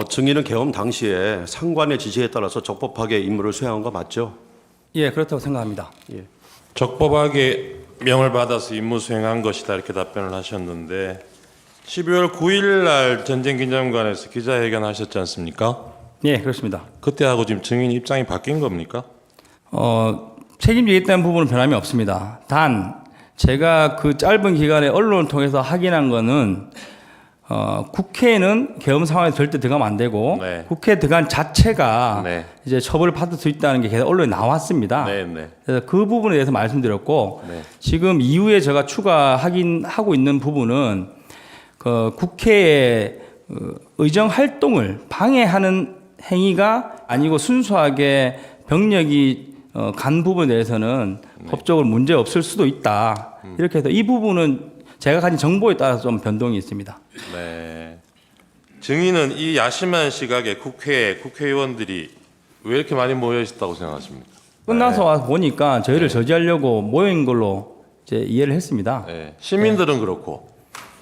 증인은 계엄 당시에 상관의 지시에 따라서 적법하게 임무를 수행한 거 맞죠? 예, 그렇다고 생각합니다. 예. 적법하게 명을 받아서 임무 수행한 것이다 이렇게 답변을 하셨는데 12월 9일 날 전쟁기념관에서 기자회견 하셨지 않습니까? 예, 그렇습니다. 그때하고 지금 증인 입장이 바뀐 겁니까? 책임지겠다는 부분은 변함이 없습니다. 단 제가 그 짧은 기간에 언론을 통해서 확인한 거는 국회에는 계엄 상황에 절대 들어가면 안 되고 네. 국회에 들어간 자체가 네. 이제 처벌을 받을 수 있다는 게 계속 언론에 나왔습니다. 네, 네. 그래서 그 부분에 대해서 말씀드렸고 네. 지금 이후에 제가 추가 확인하고 있는 부분은 그 국회의 의정 활동을 방해하는 행위가 아니고 순수하게 병력이 간 부분에 대해서는 법적으로 문제 없을 수도 있다. 이렇게 해서 이 부분은 제가 가진 정보에 따라서 좀 변동이 있습니다. 네. 증인은 이 야심한 시각에 국회의원들이 왜 이렇게 많이 모여 있었다고 생각하십니까? 끝나서 와서 보니까 저희를 저지하려고 모인 걸로 이제 이해를 했습니다. 네. 시민들은 그렇고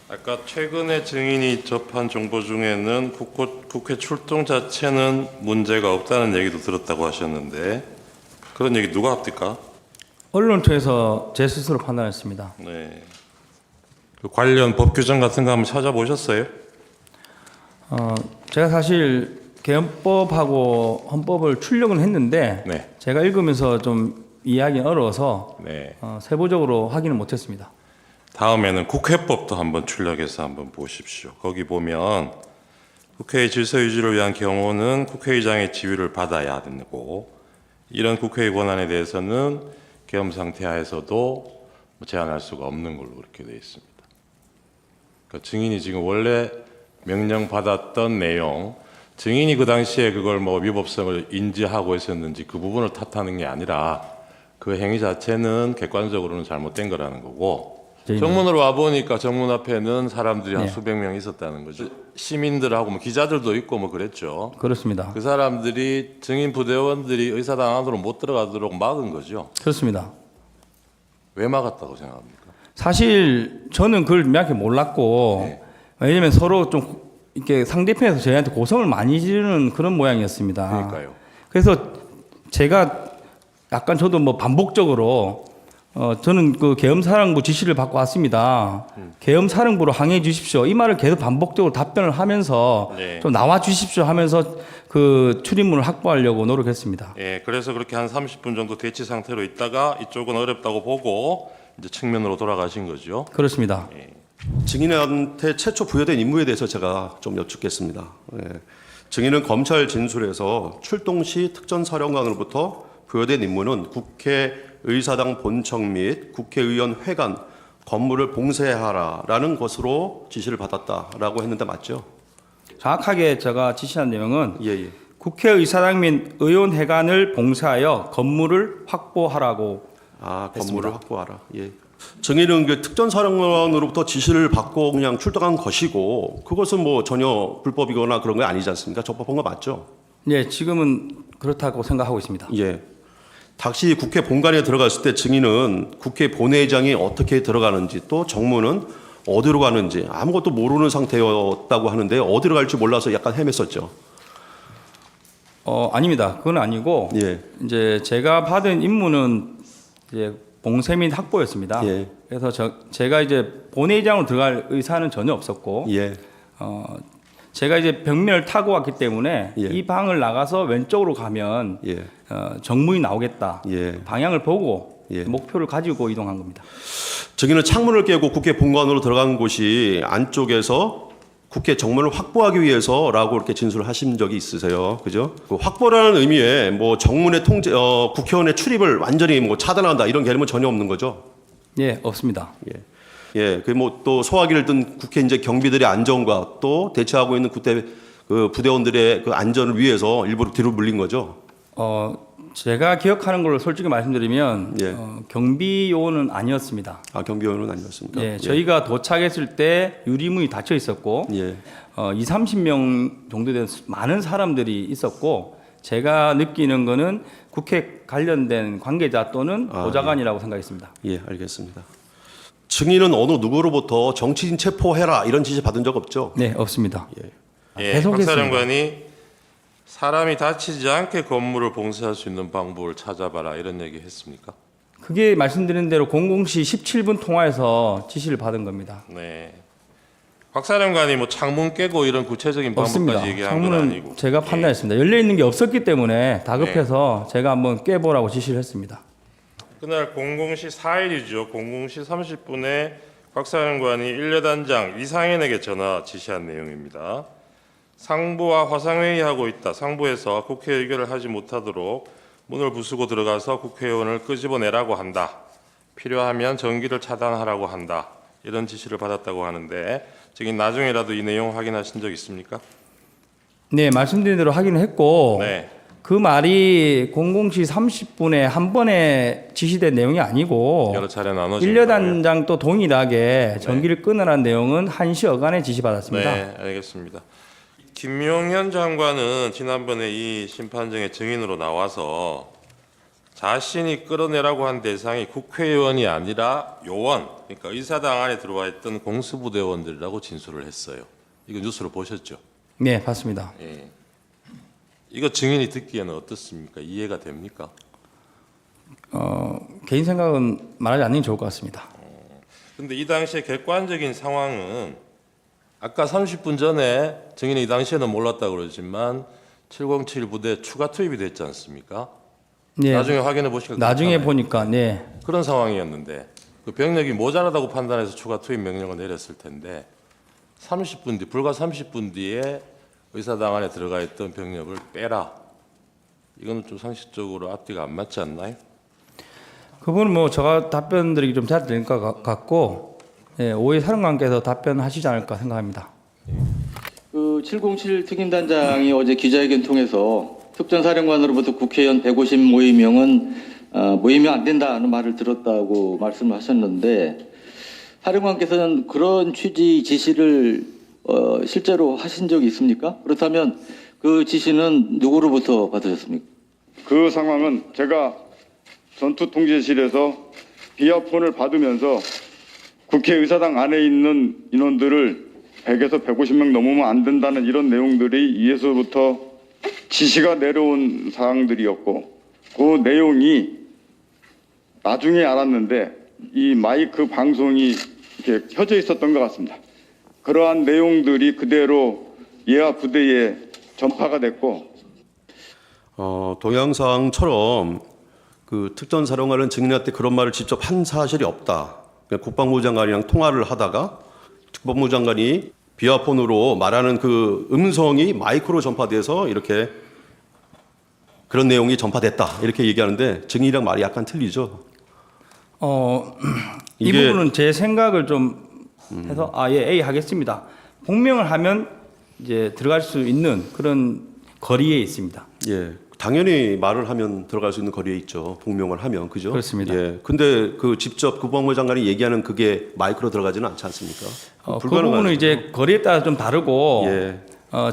아까 최근에 증인이 접한 정보 중에는 국회 출동 자체는 문제가 없다는 얘기도 들었다고 하셨는데 그런 얘기 누가 합니까? 언론을 통해서 제 스스로 판단했습니다. 네. 그 관련 법 규정 같은 거 한번 찾아보셨어요? 제가 사실 계엄법하고 헌법을 출력은 했는데 네. 제가 읽으면서 좀 이해하기 어려워서 네. 세부적으로 확인을 못했습니다. 다음에는 국회법도 한번 출력해서 한번 보십시오. 거기 보면 국회의 질서 유지를 위한 경우는 국회의장의 지휘를 받아야 되고 이런 국회의 권한에 대해서는 계엄 상태 하에서도 제한할 수가 없는 걸로 그렇게 되어 있습니다. 그러니까 증인이 지금 원래 명령 받았던 내용, 증인이 그 당시에 그걸 뭐 위법성을 인지하고 있었는지 그 부분을 탓하는 게 아니라 그 행위 자체는 객관적으로는 잘못된 거라는 거고 정문으로 와 보니까 정문 앞에는 사람들이 한 네. 수백 명 있었다는 거죠. 시민들하고 뭐 기자들도 있고 뭐 그랬죠. 그렇습니다. 그 사람들이 증인 부대원들이 의사당 안으로 못 들어가도록 막은 거죠. 그렇습니다. 왜 막았다고 생각합니까? 사실 저는 그걸 명확히 몰랐고 네. 왜냐면 서로 좀 이렇게 상대편에서 저희한테 고성을 많이 지르는 그런 모양이었습니다. 그러니까요. 그래서 제가 약간 저도 뭐 반복적으로 저는 그 계엄사령부 지시를 받고 왔습니다. 계엄사령부로 항해해 주십시오. 이 말을 계속 반복적으로 답변을 하면서 네. 좀 나와 주십시오 하면서 그 출입문을 확보하려고 노력했습니다. 예, 그래서 그렇게 한 30분 정도 대치 상태로 있다가 이쪽은 어렵다고 보고 이제 측면으로 돌아가신 거죠. 그렇습니다. 증인한테 최초 부여된 임무에 대해서 제가 좀 여쭙겠습니다. 예. 증인은 검찰 진술에서 출동 시 특전사령관으로부터 부여된 임무는 국회의사당 본청 및 국회의원 회관 건물을 봉쇄하라라는 것으로 지시를 받았다라고 했는데 맞죠? 정확하게 제가 지시한 내용은 예. 국회의사당 및 의원회관을 봉쇄하여 건물을 확보하라고 건물을 했습니다. 확보하라. 예. 증인은 그 특전사령관으로부터 지시를 받고 그냥 출동한 것이고 그것은 뭐 전혀 불법이거나 그런 게 아니지 않습니까? 적법한 거 맞죠? 네, 지금은 그렇다고 생각하고 있습니다. 예. 당시 국회 본관에 들어갔을 때 증인은 국회 본회의장이 어떻게 들어가는지 또 정무는 어디로 가는지 아무것도 모르는 상태였다고 하는데 어디로 갈지 몰라서 약간 헤맸었죠. 아닙니다. 그건 아니고 예. 이제 제가 받은 임무는 이제 봉쇄 및 확보였습니다. 예. 그래서 제가 이제 본회의장으로 들어갈 의사는 전혀 없었고 예. 제가 이제 벽면을 타고 왔기 때문에 예. 이 방을 나가서 왼쪽으로 가면 예. 정문이 나오겠다. 예. 방향을 보고 예. 목표를 가지고 이동한 겁니다. 증인은 창문을 깨고 국회 본관으로 들어간 곳이 안쪽에서 국회 정문을 확보하기 위해서라고 이렇게 진술을 하신 적이 있으세요. 그죠? 그 확보라는 의미에 뭐 정문의 국회의원의 출입을 완전히 뭐 차단한다 이런 개념은 전혀 없는 거죠. 예, 없습니다. 예, 그 뭐 또 소화기를 든 국회 이제 경비들의 안전과 또 대처하고 있는 그때 그 부대원들의 그 안전을 위해서 일부러 뒤로 물린 거죠. 제가 기억하는 걸로 솔직히 말씀드리면 예. 경비 요원은 아니었습니다. 경비원은 아니었습니까? 예, 저희가 도착했을 때 유리문이 닫혀 있었고 예. 2, 30명 정도 되는 많은 사람들이 있었고 제가 느끼는 거는 국회 관련된 관계자 또는 보좌관이라고 생각했습니다. 예, 알겠습니다. 증인은 어느 누구로부터 정치인 체포해라 이런 지시 받은 적 없죠? 네, 없습니다. 예. 예, 계속했습니다. 박사령관이 사람이 다치지 않게 건물을 봉쇄할 수 있는 방법을 찾아봐라 이런 얘기 했습니까? 그게 말씀드린 대로 00시 17분 통화에서 지시를 받은 겁니다. 네. 박사령관이 뭐 창문 깨고 이런 구체적인 없습니다. 방법까지 얘기한 건 창문은 아니고. 제가 판단했습니다. 열려 있는 게 없었기 때문에 다급해서 제가 한번 깨보라고 지시를 했습니다. 그날 00시 4일이죠. 00시 30분에 박사령관이 일여단장 이상현에게 전화 지시한 내용입니다. 상부와 화상회의하고 있다. 상부에서 국회 의결을 하지 못하도록 문을 부수고 들어가서 국회의원을 끄집어내라고 한다. 필요하면 전기를 차단하라고 한다. 이런 지시를 받았다고 하는데 저기 나중에라도 이 내용 확인하신 적 있습니까? 네, 말씀드린 대로 확인을 했고 네. 그 말이 00시 30분에 한 번에 지시된 내용이 아니고 여러 차례 나눠진 일여단장도 동일하게 전기를 끊으라는 내용은 1시 어간에 지시받았습니다. 네, 알겠습니다. 김용현 장관은 지난번에 이 심판정의 증인으로 나와서 자신이 끌어내라고 한 대상이 국회의원이 아니라 요원, 그러니까 의사당 안에 들어와 있던 공수부대원들이라고 진술을 했어요. 이거 뉴스로 보셨죠? 네, 봤습니다. 예. 이거 증인이 듣기에는 어떻습니까? 이해가 됩니까? 개인 생각은 말하지 않는 게 좋을 것 같습니다. 근데 이 당시에 객관적인 상황은 아까 30분 전에 증인이 이 당시에는 몰랐다고 그러지만 707 부대 추가 투입이 됐지 않습니까? 네, 나중에 확인해 보시니까 나중에 그렇잖아요. 보니까 네, 그런 상황이었는데 그 병력이 모자라다고 판단해서 추가 투입 명령을 내렸을 텐데 30분 뒤 불과 30분 뒤에 의사당 안에 들어가 있던 병력을 빼라. 이거는 좀 상식적으로 앞뒤가 안 맞지 않나요? 그분은 뭐 제가 답변 드리기 좀 잘 될 것 같고 예, 오해 사령관께서 답변하시지 않을까 생각합니다. 그 707 특임단장이 어제 기자회견 통해서 특전사령관으로부터 국회의원 150모임명은 모이면 안 된다는 말을 들었다고 말씀을 하셨는데 사령관께서는 그런 취지 지시를 실제로 하신 적이 있습니까? 그렇다면 그 지시는 누구로부터 받으셨습니까? 그 상황은 제가 전투통제실에서 비아폰을 받으면서 국회의사당 안에 있는 인원들을 100에서 150명 넘으면 안 된다는 이런 내용들이 위에서부터 지시가 내려온 사항들이었고 그 내용이 나중에 알았는데 이 마이크 방송이 이렇게 켜져 있었던 것 같습니다. 그러한 내용들이 그대로 예하 부대에 전파가 됐고 동영상처럼 그 특전사령관은 증인한테 그런 말을 직접 한 사실이 없다. 그러니까 국방부 장관이랑 통화를 하다가 국방부 장관이 비아폰으로 말하는 그 음성이 마이크로 전파돼서 이렇게 그런 내용이 전파됐다. 이렇게 얘기하는데 증인이랑 말이 약간 틀리죠. 이 이게- 부분은 제 생각을 좀 해서 예, A 하겠습니다. 복명을 하면 이제 들어갈 수 있는 그런 거리에 있습니다. 예. 당연히 말을 하면 들어갈 수 있는 거리에 있죠. 복명을 하면. 그죠? 그렇습니다. 예. 근데 그 직접 국방부 장관이 얘기하는 그게 마이크로 들어가지는 않지 않습니까? 그 부분은 이제 거리에 따라 좀 다르고 예.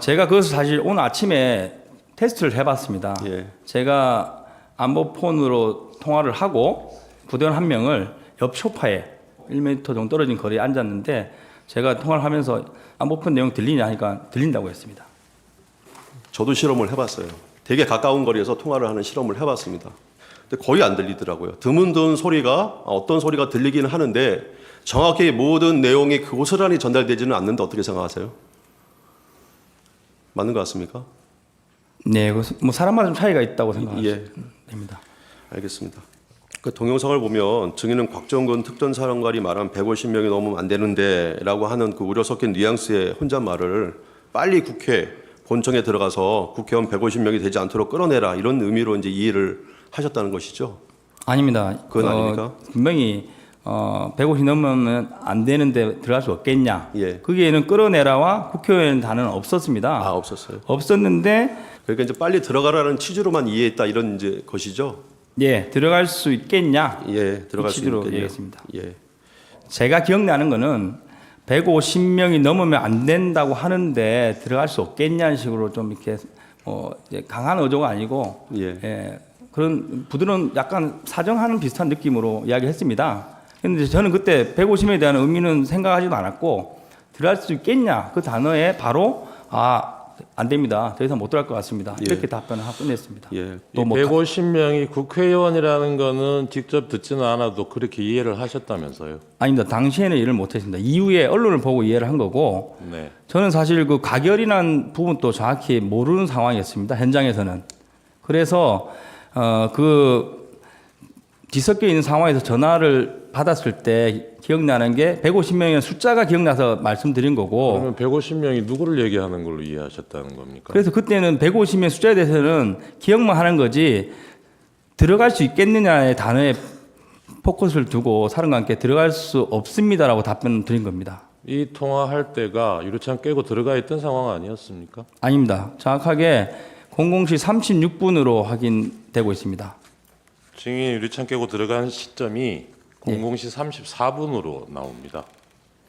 제가 그것을 사실 오늘 아침에 테스트를 해봤습니다. 예. 제가 안보폰으로 통화를 하고 부대원 한 명을 옆 소파에 1m 정도 떨어진 거리에 앉았는데 제가 통화를 하면서 안보폰 내용 들리냐 하니까 들린다고 했습니다. 저도 실험을 해봤어요. 되게 가까운 거리에서 통화를 하는 실험을 해봤습니다. 근데 거의 안 들리더라고요. 드문드문 소리가 어떤 소리가 들리기는 하는데 정확히 모든 내용이 고스란히 전달되지는 않는데 어떻게 생각하세요? 맞는 것 같습니까? 네, 뭐 사람마다 좀 차이가 있다고 생각합니다. 예. 알겠습니다. 그 동영상을 보면 증인은 곽정근 특전사령관이 말한 150명이 넘으면 안 되는데라고 하는 그 우려 섞인 뉘앙스의 혼잣말을 빨리 국회 본청에 들어가서 국회의원 150명이 되지 않도록 끌어내라 이런 의미로 이제 이해를 하셨다는 것이죠. 아닙니다. 그건 아닙니까? 분명히 150 넘으면 안 되는데 들어갈 수 없겠냐. 예. 거기에는 끌어내라와 국회의원 단어는 없었습니다. 아, 없었어요. 없었는데 그러니까 이제 빨리 들어가라는 취지로만 이해했다 이런 이제 것이죠. 예, 들어갈 수 있겠냐. 예, 들어갈 이 수 취지로 있겠네요. 얘기했습니다. 예, 제가 기억나는 거는 150명이 넘으면 안 된다고 하는데 들어갈 수 없겠냐는 식으로 좀 이렇게 이제 강한 어조가 아니고 예. 그런 부드러운 약간 사정하는 비슷한 느낌으로 이야기했습니다. 그런데 저는 그때 150명에 대한 의미는 생각하지도 않았고 들어갈 수 있겠냐 그 단어에 바로 안 됩니다. 더 이상 못 들어갈 것 같습니다. 예. 이렇게 답변을 하고 끝냈습니다. 예. 또 뭐 150명이 국회의원이라는 거는 직접 듣지는 않아도 그렇게 이해를 하셨다면서요? 아닙니다. 당시에는 이해를 못했습니다. 이후에 언론을 보고 이해를 한 거고 네. 저는 사실 그 가결이라는 부분도 정확히 모르는 상황이었습니다. 현장에서는. 그래서 그 뒤섞여 있는 상황에서 전화를 받았을 때 기억나는 게 150명이라는 숫자가 기억나서 말씀드린 거고 그러면 150명이 누구를 얘기하는 걸로 이해하셨다는 겁니까? 그래서 그때는 150명 숫자에 대해서는 기억만 하는 거지 들어갈 수 있겠느냐의 단어에 포커스를 두고 사령관께 들어갈 수 없습니다라고 답변을 드린 겁니다. 이 통화할 때가 유리창 깨고 들어가 있던 상황 아니었습니까? 아닙니다. 정확하게 00시 36분으로 확인되고 있습니다. 증인이 유리창 깨고 들어간 시점이 00시 34분으로 나옵니다.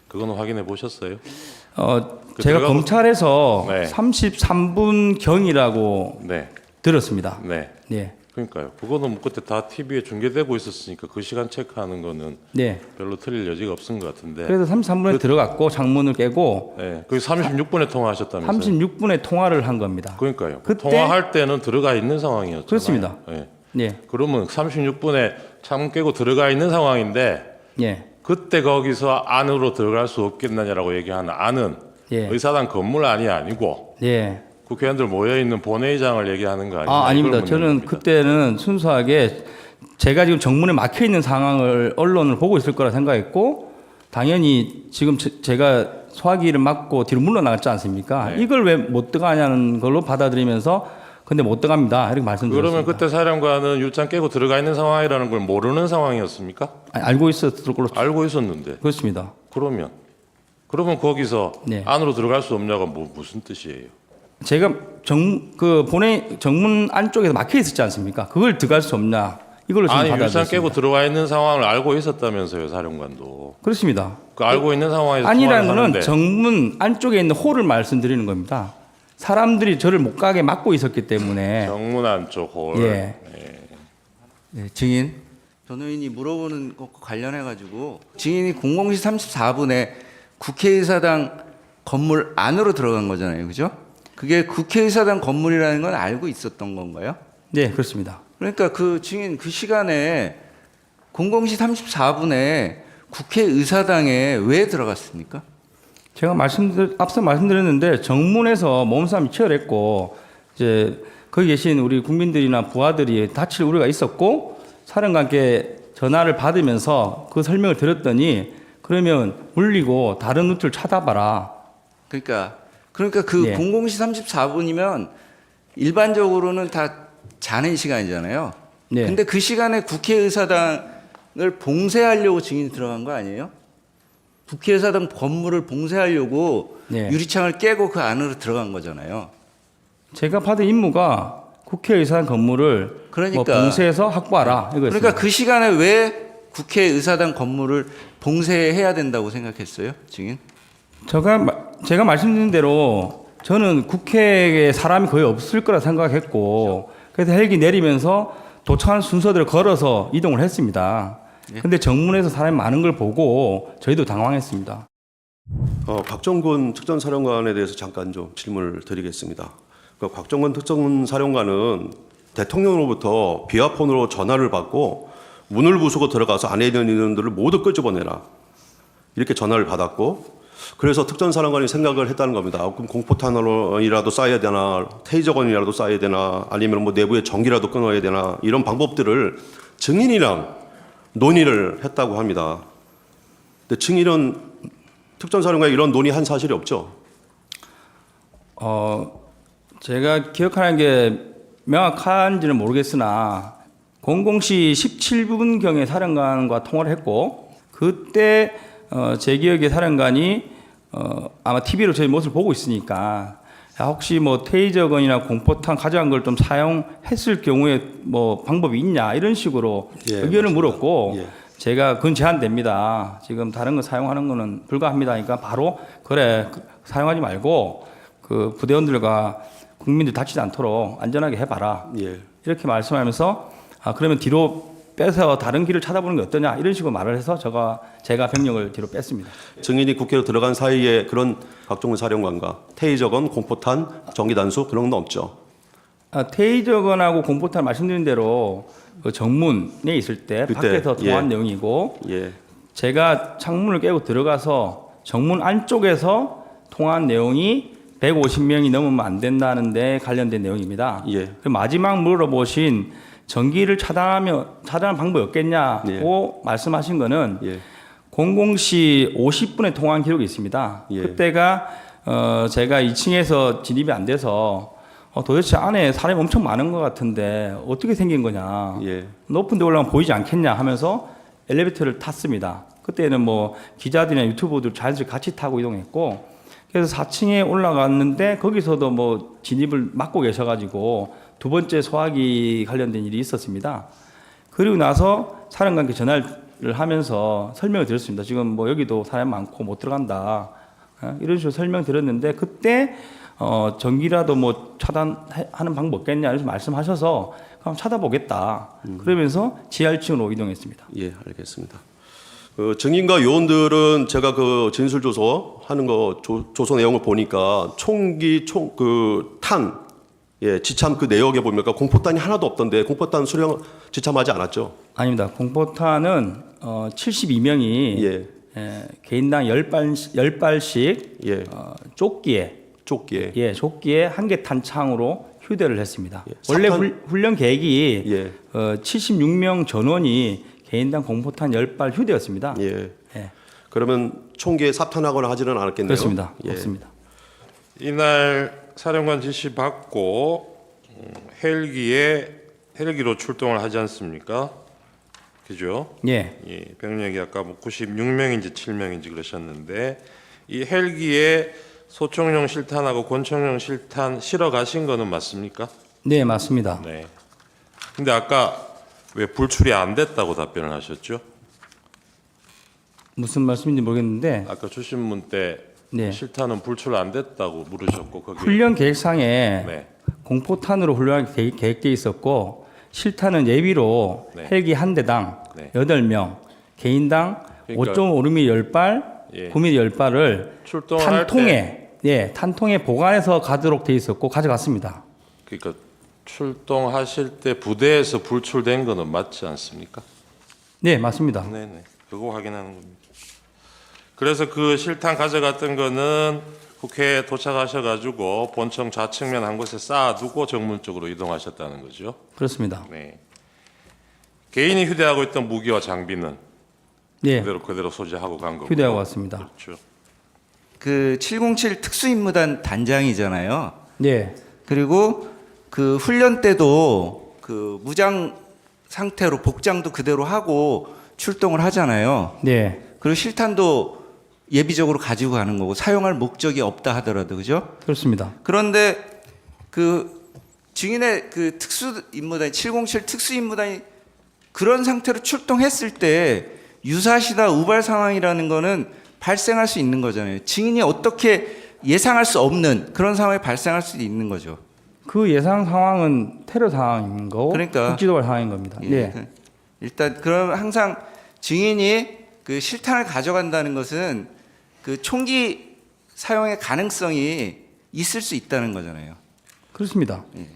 그건 확인해 보셨어요? 제가 들어가고- 검찰에서 네. 33분 경이라고 네. 들었습니다. 네. 네. 그러니까요. 그거는 뭐 그때 다 TV에 중계되고 있었으니까 그 시간 체크하는 거는 네. 별로 틀릴 여지가 없은 것 같은데. 그래서 33분에 들어갔고 창문을 깨고 네. 그 36분에 통화하셨다면서요? 36분에 통화를 한 겁니다. 그러니까요. 그때- 통화할 때는 들어가 있는 상황이었잖아요. 그렇습니다. 네. 네. 그러면 36분에 창문 깨고 들어가 있는 상황인데 예. 그때 거기서 안으로 들어갈 수 없겠느냐라고 얘기하는 안은 예. 의사당 건물 안이 아니고 예. 국회의원들 모여 있는 본회의장을 얘기하는 거 아니에요? 아닙니다. 저는 그때는 순수하게 제가 지금 정문에 막혀 있는 상황을 언론을 보고 있을 거라 생각했고 당연히 지금 제가 소화기를 막고 뒤로 물러나갔지 않습니까? 네. 이걸 왜 못 들어가냐는 걸로 받아들이면서 근데 못 들어갑니다. 이렇게 말씀드렸습니다. 그러면 그때 사령관은 유창 깨고 들어가 있는 상황이라는 걸 모르는 상황이었습니까? 알고 있었을 걸로 알고 있었는데 그렇습니다. 그러면 거기서 네. 안으로 들어갈 수 없냐가 무슨 뜻이에요? 제가 정문 안쪽에서 막혀 있었지 않습니까? 그걸 들어갈 수 없냐? 이걸로 지금 아니 유창 받아들였습니다. 깨고 들어와 있는 상황을 알고 있었다면서요, 사령관도. 그렇습니다. 그 알고 있는 상황에서 아니라는 통화를 거는 하는데 정문 안쪽에 있는 홀을 말씀드리는 겁니다. 사람들이 저를 못 가게 막고 있었기 때문에 정문 안쪽 홀. 예. 네, 증인 변호인이 물어보는 것과 관련해 가지고 증인이 00시 34분에 국회의사당 건물 안으로 들어간 거잖아요, 그죠? 그게 국회의사당 건물이라는 건 알고 있었던 건가요? 네, 그렇습니다. 그러니까 그 증인 그 시간에 00시 34분에 국회의사당에 왜 들어갔습니까? 제가 앞서 말씀드렸는데 정문에서 몸싸움이 치열했고 이제 거기 계신 우리 국민들이나 부하들이 다칠 우려가 있었고 사령관께 전화를 받으면서 그 설명을 드렸더니 그러면 물리고 다른 루트를 찾아봐라. 그러니까 그 네. 00시 34분이면 일반적으로는 다 자는 시간이잖아요. 네. 근데 그 시간에 국회의사당을 봉쇄하려고 증인이 들어간 거 아니에요? 국회의사당 건물을 봉쇄하려고 네. 유리창을 깨고 그 안으로 들어간 거잖아요. 제가 받은 임무가 국회의사당 건물을 그러니까. 봉쇄해서 확보하라 이거였습니다. 그러니까 그 시간에 왜 국회의사당 건물을 봉쇄해야 된다고 생각했어요, 증인? 제가 말씀드린 대로 저는 국회에 사람이 거의 없을 거라 생각했고 그래서 헬기 내리면서 도착하는 순서대로 걸어서 이동을 했습니다. 근데 정문에서 사람이 많은 걸 보고 저희도 당황했습니다. 박정근 특전사령관에 대해서 잠깐 좀 질문을 드리겠습니다. 박정근 특전사령관은 대통령으로부터 비아폰으로 전화를 받고 문을 부수고 들어가서 안에 있는 인원들을 모두 끄집어내라 이렇게 전화를 받았고 그래서 특전사령관이 생각을 했다는 겁니다. 그럼 공포탄이라도 쏴야 되나 테이저건이라도 쏴야 되나 아니면 뭐 내부에 전기라도 끊어야 되나 이런 방법들을 증인이랑 논의를 했다고 합니다. 근데 증인은 특전사령관이 이런 논의한 사실이 없죠. 제가 기억하는 게 명확한지는 모르겠으나 00시 17분경에 사령관과 통화를 했고 그때 제 기억에 사령관이 아마 TV로 저희 모습을 보고 있으니까 혹시 뭐 테이저건이나 공포탄 가져간 걸 좀 사용했을 경우에 뭐 방법이 있냐 이런 식으로 예, 의견을 맞습니다. 물었고 예. 제가 그건 제한됩니다. 지금 다른 거 사용하는 거는 불가합니다. 그러니까 바로 그래 사용하지 말고 그 부대원들과 국민들 다치지 않도록 안전하게 해봐라. 예. 이렇게 말씀하면서 그러면 뒤로 빼서 다른 길을 찾아보는 게 어떠냐 이런 식으로 말을 해서 제가 병력을 뒤로 뺐습니다. 증인이 국회로 들어간 사이에 그런 박종훈 사령관과 테이저건, 공포탄, 전기단수 그런 건 없죠. 테이저건하고 공포탄 말씀드린 대로 그 정문에 있을 때 그때, 밖에서 통화한 예. 내용이고 예, 제가 창문을 깨고 들어가서 정문 안쪽에서 통화한 내용이 150명이 넘으면 안 된다는 데 관련된 내용입니다. 예. 그리고 마지막 물어보신 전기를 차단하는 방법이 없겠냐고 말씀하신 거는 예, 00시 50분에 통화한 기록이 있습니다. 예. 그때가 제가 2층에서 진입이 안 돼서 도대체 안에 사람이 엄청 많은 것 같은데 어떻게 생긴 거냐. 예. 높은 데 올라가면 보이지 않겠냐 하면서 엘리베이터를 탔습니다. 그때는 뭐 기자들이나 유튜버들 자연스럽게 같이 타고 이동했고 그래서 4층에 올라갔는데 거기서도 뭐 진입을 막고 계셔가지고 두 번째 소화기 관련된 일이 있었습니다. 그리고 나서 사령관께 전화를 하면서 설명을 드렸습니다. 지금 뭐 여기도 사람 많고 못 들어간다. 이런 식으로 설명드렸는데 그때 전기라도 뭐 차단하는 방법 없겠냐 이렇게 말씀하셔서 그럼 찾아보겠다. 그러면서 지하 1층으로 이동했습니다. 예, 알겠습니다. 증인과 요원들은 제가 그 진술 조서 하는 거 조서 내용을 보니까 총기 탄 예, 지참 그 내역에 보면 공포탄이 하나도 없던데 공포탄 수령 지참하지 않았죠? 아닙니다. 공포탄은 72명이 예, 개인당 10발씩 예, 조끼에 조끼에 조끼에 한 개 탄창으로 휴대를 했습니다. 예, 원래 사탄- 훈련 계획이 예, 76명 전원이 개인당 공포탄 10발 휴대였습니다. 예. 예, 그러면 총기에 삽탄하거나 하지는 않았겠네요. 그렇습니다. 예. 없습니다. 이날 사령관 지시 받고 헬기로 출동을 하지 않습니까? 그죠? 예, 예, 병력이 아까 뭐 96명인지 7명인지 그러셨는데 이 헬기에 소총용 실탄하고 권총용 실탄 실어 가신 거는 맞습니까? 네 맞습니다. 네. 근데 아까 왜 불출이 안 됐다고 답변을 하셨죠? 무슨 말씀인지 모르겠는데 아까 주신문 때 네. 실탄은 불출 안 됐다고 물으셨고 거기 훈련 계획상에 네. 공포탄으로 훈련하기 계획되어 있었고 실탄은 예비로 네. 헬기 한 대당 네. 8명 개인당 그러니까 5.5mm 10발, 예. 9mm 10발을 출동을 할 탄통에 보관해서 가도록 되어 있었고 가져갔습니다. 그러니까 출동하실 때 부대에서 불출된 거는 맞지 않습니까? 네, 맞습니다. 네네. 그거 확인하는 겁니다. 그래서 그 실탄 가져갔던 거는 국회에 도착하셔가지고 본청 좌측면 한 곳에 쌓아두고 정문 쪽으로 이동하셨다는 거죠. 그렇습니다. 네. 개인이 휴대하고 있던 무기와 장비는 네, 그대로 소지하고 간 거고. 휴대하고 왔습니다. 그렇죠. 그 707 특수임무단 단장이잖아요. 네, 그리고 그 훈련 때도 그 무장 상태로 복장도 그대로 하고 출동을 하잖아요. 네, 그리고 실탄도 예비적으로 가지고 가는 거고 사용할 목적이 없다 하더라도 그죠? 그렇습니다. 그런데 그 증인의 그 특수임무단 707 특수임무단이 그런 상태로 출동했을 때 유사시나 우발 상황이라는 거는 발생할 수 있는 거잖아요. 증인이 어떻게 예상할 수 없는 그런 상황이 발생할 수도 있는 거죠. 그 예상 상황은 테러 상황인 거고 그러니까. 국지도발 상황인 겁니다. 예. 네, 일단 그럼 항상 증인이 그 실탄을 가져간다는 것은 그 총기 사용의 가능성이 있을 수 있다는 거잖아요. 그렇습니다. 예.